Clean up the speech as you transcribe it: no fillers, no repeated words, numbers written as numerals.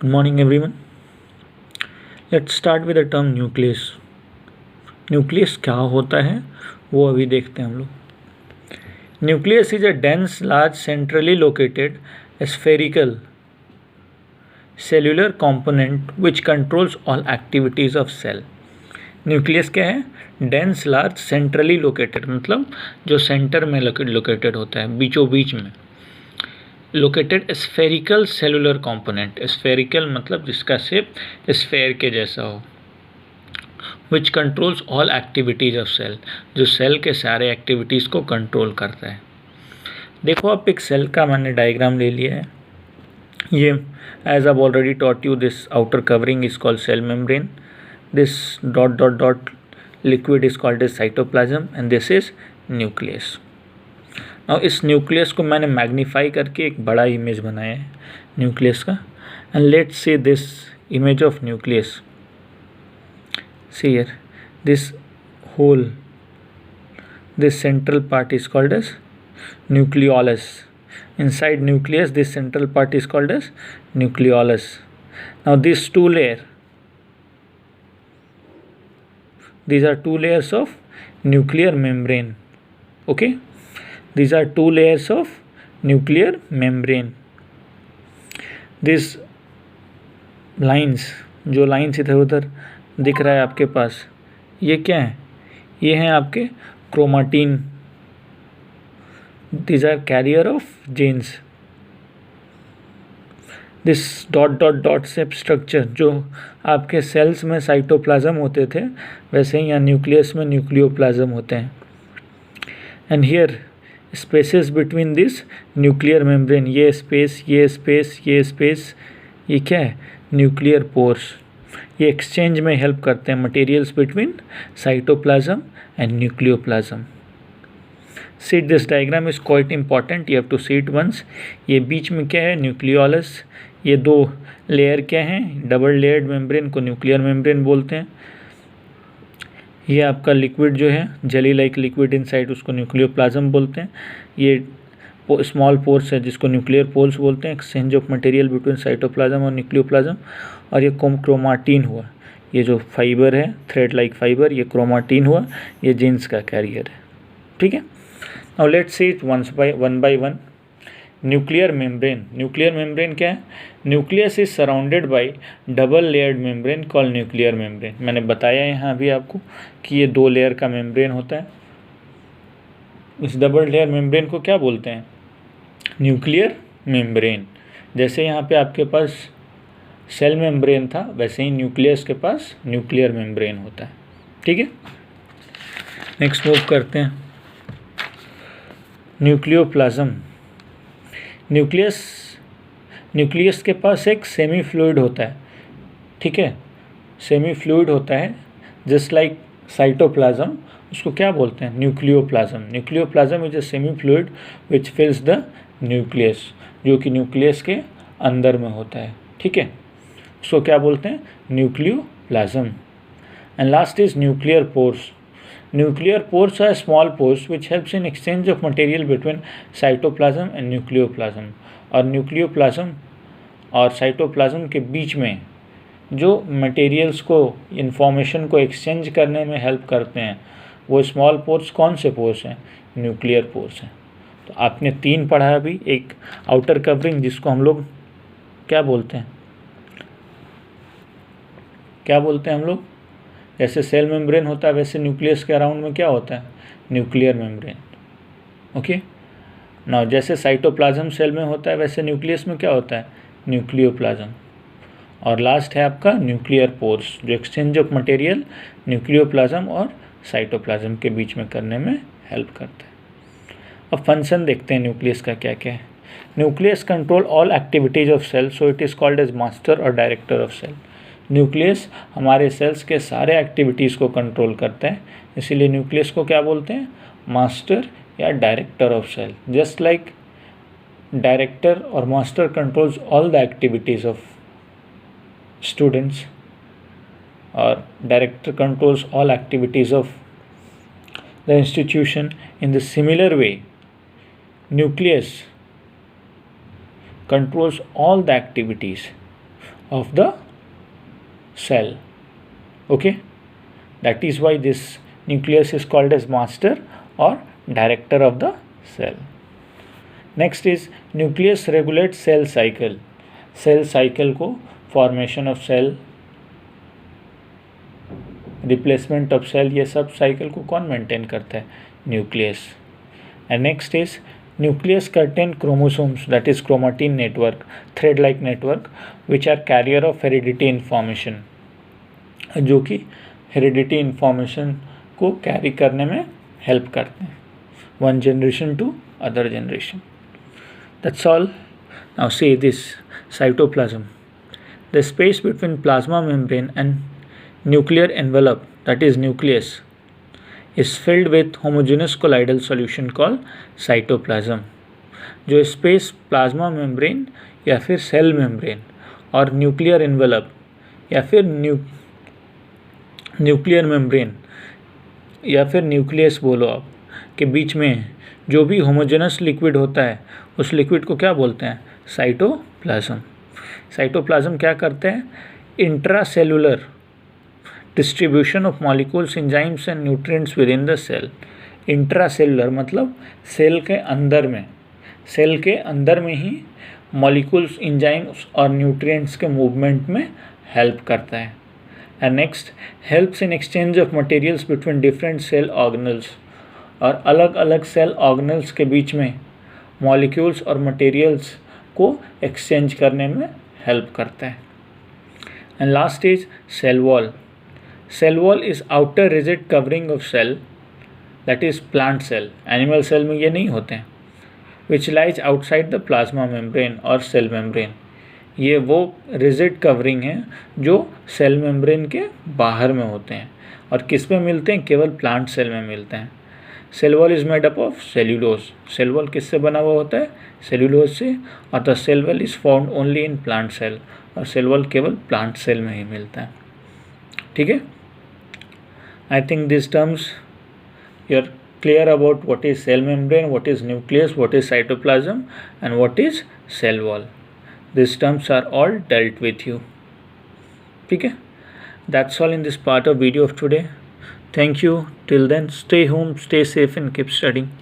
Good morning, everyone. Let's start with the term nucleus. Nucleus क्या होता है वो अभी देखते हैं हम लोग. Nucleus is a dense, large, centrally located spherical cellular component which controls all activities of cell. Nucleus क्या है? डेंस, लार्ज, सेंट्रली लोकेटेड, मतलब जो सेंटर में लोकेटेड होता है, बीचों बीच में located spherical cellular component. Spherical मतलब जिसका शेप स्फेयर के जैसा हो. Which controls all activities of cell, जो सेल के सारे एक्टिविटीज़ को कंट्रोल करता है. देखो आप एक सेल का मैंने डायग्राम ले लिया है. ये as I already taught you, this outer covering is called cell membrane. This dot dot dot liquid is called as cytoplasm and this is nucleus. और इस न्यूक्लियस को मैंने मैग्नीफाई करके एक बड़ा इमेज बनाया है न्यूक्लियस का. And let's see this image of nucleus. See here, this whole, this central part is called as nucleolus. Inside nucleus, this central part is called as nucleolus. Now these two layers, these are two layers of nuclear membrane. Okay, these are two layers of nuclear membrane. These lines, जो lines इधर उधर दिख रहा है आपके पास, ये क्या है? ये हैं आपके chromatin. These are carrier of genes. This dot dot dot shape structure जो आपके सेल्स में साइटोप्लाज्म होते थे, वैसे ही यहाँ न्यूक्लियस में न्यूक्लियोप्लाज्म होते हैं. And here spaces between this nuclear membrane, ये स्पेस, ये स्पेस, ये स्पेस, ये क्या है? Nuclear pores. ये एक्सचेंज में हेल्प करते हैं materials between cytoplasm and nucleoplasm. See this diagram is quite important, you have to see it once. ये बीच में क्या है? न्यूक्लियोलस. ये दो लेयर क्या हैं? डबल लेयर्ड मेम्ब्रेन को न्यूक्लियर मेम्ब्रेन बोलते हैं. ये आपका लिक्विड जो है, जेली लाइक लिक्विड इनसाइड, उसको न्यूक्लियोप्लाज्म बोलते हैं. ये स्मॉल पोर्स है जिसको न्यूक्लियर पोल्स बोलते हैं, exchange of material between cytoplasm और न्यूक्लियोप्लाज्म. और ये क्रोमाटीन हुआ, ये जो फाइबर है थ्रेड लाइक फाइबर, ये क्रोमाटीन हुआ, ये जीन्स का कैरियर है. ठीक है. Now let's see it one by one. Nuclear membrane. Nuclear membrane क्या है? Nucleus is surrounded by double layered membrane called nuclear membrane. मैंने बताया यहाँ अभी आपको कि ये दो लेयर का मेम्ब्रेन होता है. इस डबल लेयर मेम्ब्रेन को क्या बोलते हैं? Nuclear membrane. जैसे यहाँ पे आपके पास सेल मेम्ब्रेन था, वैसे ही न्यूक्लियस के पास न्यूक्लियर मेम्ब्रेन होता है. ठीक है. नेक्स्ट मूव करते हैं. न्यूक्लियोप्लाज्म. न्यूक्लियस के पास एक सेमी फ्लूइड होता है. ठीक है, सेमी फ्लूइड होता है जस्ट लाइक साइटोप्लाज्म. उसको क्या बोलते हैं? Nucleoplasm. Nucleoplasm is a semi fluid which फिल्स the nucleus, जो कि न्यूक्लियस के अंदर में होता है. ठीक है, उसको क्या बोलते हैं? Nucleoplasm. And last is nuclear pores. Nuclear pores are small pores which helps in exchange of material between cytoplasm and nucleoplasm. और न्यूक्लियोप्लाज्म और साइटोप्लाज्म के बीच में जो मटेरियल्स को, इंफॉर्मेशन को एक्सचेंज करने में हेल्प करते हैं, वो स्मॉल पोर्स कौन से पोर्स हैं? न्यूक्लियर पोर्स हैं. तो आपने तीन पढ़ा है अभी. एक आउटर कवरिंग, जिसको हम लोग क्या बोलते हैं? क्या बोलते हैं हम लोग? जैसे सेल मेम्ब्रेन होता है, वैसे न्यूक्लियस के अराउंड में क्या होता है? Nuclear membrane. ओके. नाउ जैसे साइटोप्लाज्म सेल में होता है, वैसे न्यूक्लियस में क्या होता है? न्यूक्लियोप्लाज्म. और लास्ट है आपका न्यूक्लियर पोर्स, जो एक्सचेंज ऑफ मटेरियल न्यूक्लियोप्लाज्म और साइटोप्लाज्म के बीच में करने में हेल्प करता है. अब फंक्शन देखते हैं न्यूक्लियस का क्या क्या है. Nucleus control all activities of cell, so it is called as master और डायरेक्टर ऑफ सेल. न्यूक्लियस हमारे सेल्स के सारे एक्टिविटीज़ को कंट्रोल करता है, इसीलिए न्यूक्लियस को क्या बोलते हैं? मास्टर या director of cell. Just like director और master controls all the activities of students, और director controls all activities of the institution. In the similar way, nucleus controls all the activities of the cell. Okay, that is why this nucleus is called as master or director of the cell. Next is nucleus regulates cell cycle. Cell cycle को formation of cell, replacement of cell, ये सब cycle को कौन maintain करता है? Nucleus. And next is nucleus contain chromosomes, that is chromatin network, thread like network, which are carrier of heredity information, जो कि heredity information को carry करने में help करते हैं one generation to other generation. That's all. Now see this cytoplasm. The space between plasma membrane and nuclear envelope, that is nucleus, is filled with homogeneous colloidal solution called cytoplasm. जो space plasma membrane या फिर cell membrane और nuclear envelope या फिर nuclear membrane या फिर nucleus बोलो आप के बीच में जो भी होमोजेनस लिक्विड होता है उस लिक्विड को क्या बोलते हैं? साइटोप्लाज्म. साइटोप्लाज्म क्या करते हैं? Intracellular distribution of molecules, enzymes and nutrients within the cell. Intracellular मतलब सेल के अंदर में, सेल के अंदर में ही मॉलिक्यूल्स, एंजाइम्स और न्यूट्रिएंट्स के मूवमेंट में हेल्प करता है. And next, helps in exchange of materials between different cell organelles. और अलग अलग सेल ऑर्गेनल्स के बीच में मॉलिक्यूल्स और मटेरियल्स को एक्सचेंज करने में हेल्प करता है. And last is cell wall. Cell wall is outer rigid covering of cell, that is plant cell. Animal cell में ये नहीं होते हैं. Which lies outside the plasma membrane और सेल मेम्ब्रेन. ये वो रिजिड कवरिंग है जो सेल मेम्ब्रेन के बाहर में होते हैं. और किस में मिलते हैं? केवल प्लांट सेल में मिलते हैं. Cell wall is made up of cellulose. Cell wall किससे बना हुआ होता है? सेल्यूलोज से. और the cell wall is found only in plant cell. और सेल वॉल केवल प्लांट सेल में ही मिलता है. ठीक है. I think this terms you are clear about what is cell membrane, what is nucleus, what is cytoplasm and what is cell wall. These terms are all dealt with you. Okay, that's all in this part of video of today. Thank you. Till then, stay home, stay safe and keep studying.